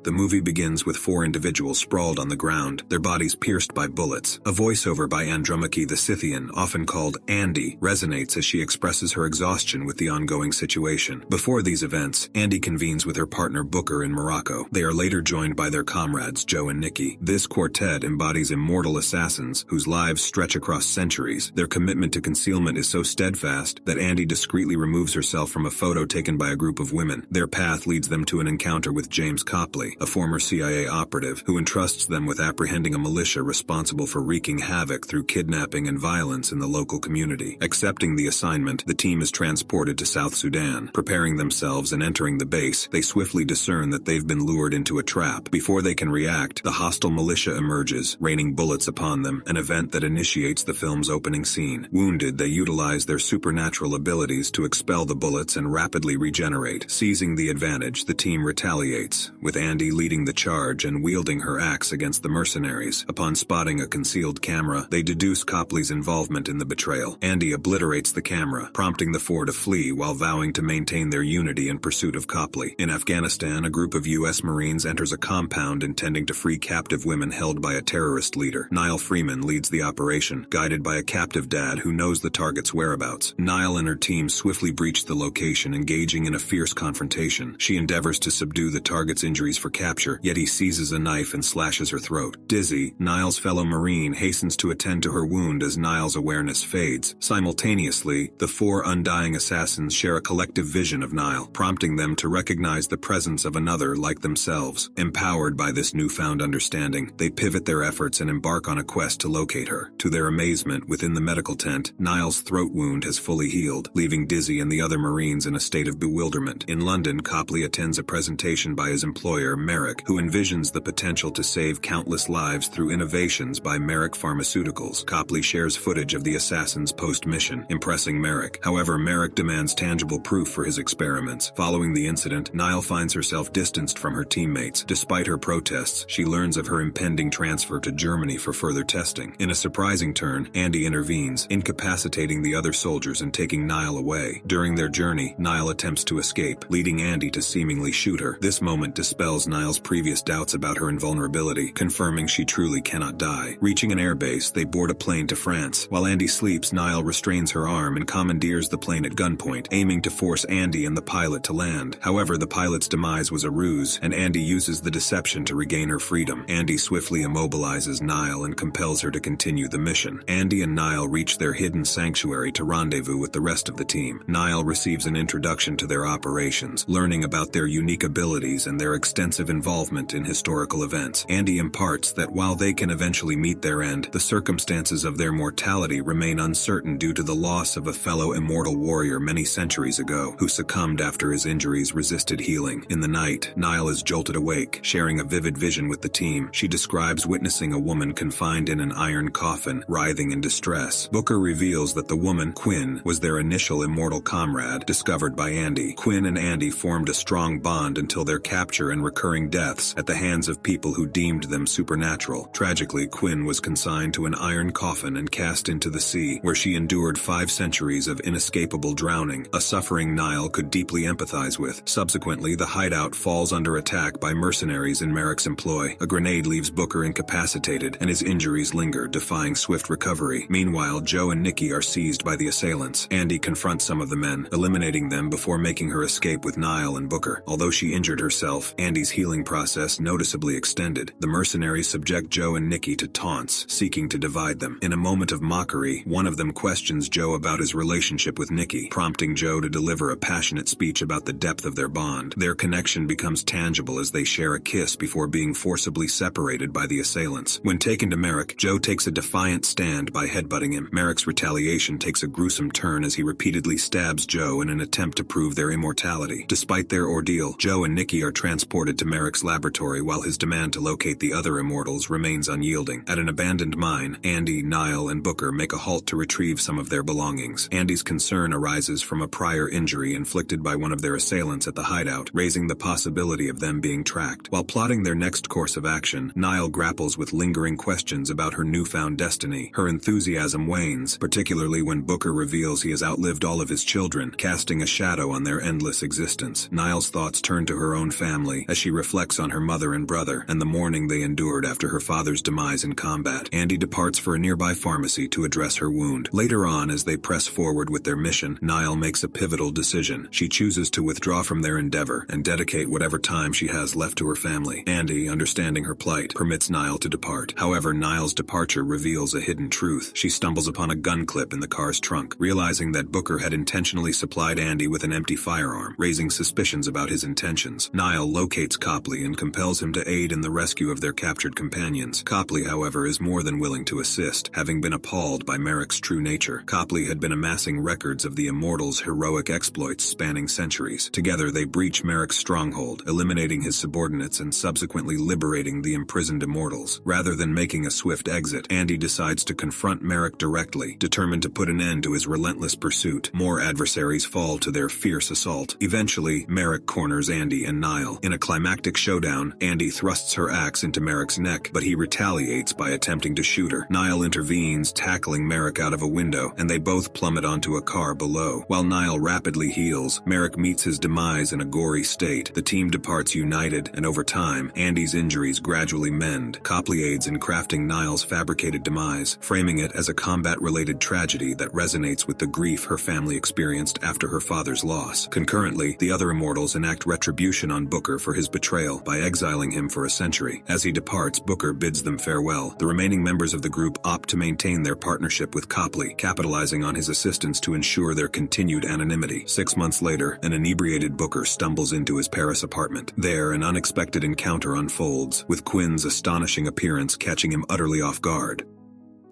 The movie begins with 4 individuals sprawled on the ground, their bodies pierced by bullets. A voiceover by Andromache the Scythian, often called Andy, resonates as she expresses her exhaustion with the ongoing situation. Before these events, Andy convenes with her partner Booker in Morocco. They are later joined by their comrades Joe and Nikki. This quartet embodies immortal assassins whose lives stretch across centuries. Their commitment to concealment is so steadfast that Andy discreetly removes herself from a photo taken by a group of women. Their path leads them to an encounter with James Copley, a former CIA operative who entrusts them with apprehending a militia responsible for wreaking havoc through kidnapping and violence in the local community. Accepting the assignment, the team is transported to South Sudan. Preparing themselves and entering the base, they swiftly discern that they've been lured into a trap. Before they can react, the hostile militia emerges, raining bullets upon them, an event that initiates the film's opening scene. Wounded, they utilize their supernatural abilities to expel the bullets and rapidly regenerate. Seizing the advantage, the team retaliates, with Andy leading the charge and wielding her axe against the mercenaries. Upon spotting a concealed camera, they deduce Copley's involvement in the betrayal. Andy obliterates the camera, prompting the 4 to flee while vowing to maintain their unity in pursuit of Copley. In Afghanistan, a group of U.S. Marines enters a compound intending to free captive women held by a terrorist leader. Nile Freeman leads the operation, guided by a captive dad who knows the target's whereabouts. Nile and her team swiftly breach the location, engaging in a fierce confrontation. She endeavors to subdue the target's injuries for capture, yet he seizes a knife and slashes her throat. Dizzy, Nile's fellow Marine hastens to attend to her wound as Nile's awareness fades. Simultaneously, the 4 undying assassins share a collective vision of Nile, prompting them to recognize the presence of another like themselves. Empowered by this newfound understanding, they pivot their efforts and embark on a quest to locate her. To their amazement, within the medical tent, Nile's throat wound has fully healed, leaving Dizzy and the other Marines in a state of bewilderment. In London, Copley attends a presentation by his employer, Merrick, who envisions the potential to save countless lives through innovations by Merrick Pharmaceuticals. Copley shares footage of the assassins post-mission, impressing Merrick. However, Merrick demands tangible proof for his experiments. Following the incident, Nile finds herself distanced from her teammates. Despite her protests, she learns of her impending transfer to Germany for further testing. In a surprising turn, Andy intervenes, incapacitating the other soldiers and taking Nile away. During their journey, Nile attempts to escape, leading Andy to seemingly shoot her. This moment dispels Nile's previous doubts about her invulnerability, confirming she truly cannot die. Reaching an airbase, they board a plane to France. While Andy sleeps, Nile restrains her arm and commandeers the plane at gunpoint, aiming to force Andy and the pilot to land. However, the pilot's demise was a ruse, and Andy uses the deception to regain her freedom. Andy swiftly immobilizes Nile and compels her to continue the mission. Andy and Nile reach their hidden sanctuary to rendezvous with the rest of the team. Nile receives an introduction to their operations, learning about their unique abilities and their extensive involvement in historical events. Andy imparts that while they can eventually meet their end, the circumstances of their mortality remain uncertain due to the loss of a fellow immortal warrior many centuries ago, who succumbed after his injuries resisted healing. In the night, Nile is jolted awake, sharing a vivid vision with the team. She describes witnessing a woman confined in an iron coffin, writhing in distress. Booker reveals that the woman, Quinn, was their initial immortal comrade, discovered by Andy. Quinn and Andy formed a strong bond until their capture and recurring deaths at the hands of people who deemed them supernatural. Tragically, Quinn was consigned to an iron coffin and cast into the sea, where she endured 5 centuries of inescapable drowning, a suffering Nile could deeply empathize with. Subsequently, the hideout falls under attack by mercenaries in Merrick's employ. A grenade leaves Booker incapacitated, and his injuries linger, defying swift recovery. Meanwhile, Joe and Nikki are seized by the assailants. Andy confronts some of the men, eliminating them before making her escape with Nile and Booker. Although she injured herself, Andy's healing process noticeably extended. The mercenaries subject Joe and Nikki to taunts, seeking to divide them. In a moment of mockery, one of them questions Joe about his relationship with Nikki, prompting Joe to deliver a passionate speech about the depth of their bond. Their connection becomes tangible as they share a kiss before being forcibly separated by the assailants. When taken to Merrick, Joe takes a defiant stand by headbutting him. Merrick's retaliation takes a gruesome turn as he repeatedly stabs Joe in an attempt to prove their immortality. Despite their ordeal, Joe and Nikki are transported to Merrick's laboratory while his demand to locate the other immortals remains unyielding. At an abandoned mine, Andy, Nile, and Booker make a halt to retrieve some of their belongings. Andy's concern arises from a prior injury inflicted by one of their assailants at the hideout, raising the possibility of them being tracked. While plotting their next course of action, Nile grapples with lingering questions about her newfound destiny. Her enthusiasm wanes, particularly when Booker reveals he has outlived all of his children, casting a shadow on their endless existence. Nile's thoughts turn to her own family as she reflects on her mother and brother, and the mourning they endured after her father's demise in combat. Andy departs for a nearby pharmacy to address her wound. Later on, as they press forward with their mission, Nile makes a pivotal decision. She chooses to withdraw from their endeavor and dedicate whatever time she has left to her family. Andy, understanding her plight, permits Nile to depart. However, Nile's departure reveals a hidden truth. She stumbles upon a gun clip in the car's trunk, realizing that Booker had intentionally supplied Andy with an empty firearm, raising suspicions about his intentions. Nile locates Copley and compels him to aid in the rescue of their captured companions. Copley, however, is more than willing to assist, having been appalled by Merrick's true nature. Copley had been amassing records of the immortals' heroic exploits spanning centuries. Together, they breach Merrick's stronghold, eliminating his subordinates and subsequently liberating the imprisoned immortals. Rather than making a swift exit, Andy decides to confront Merrick directly, determined to put an end to his relentless pursuit. More adversaries fall to their fierce assault. Eventually, Merrick corners Andy and Nile. In a climactic showdown, Andy thrusts her axe into Merrick's neck, but he retaliates by attempting to shoot her. Nile intervenes, tackling Merrick out of a window, and they both plummet onto a car below. While Nile rapidly heals, Merrick meets his demise in a gory state. The team departs united, and over time, Andy's injuries gradually mend. Copley aids in crafting Nile's fabricated demise, framing it as a combat-related tragedy that resonates with the grief her family experienced after her father's loss. Concurrently, the other immortals enact retribution on Booker for his betrayal by exiling him for a century. As he departs, Booker bids them farewell. The remaining members of the group opt to maintain their partnership with Copley, capitalizing on his assistance to ensure their continued anonymity. 6 months later, an inebriated Booker stumbles into his Paris apartment. There, an unexpected encounter unfolds, with Quinn's astonishing appearance catching him utterly off guard.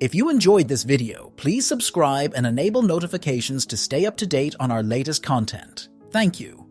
If you enjoyed this video, please subscribe and enable notifications to stay up to date on our latest content. Thank you.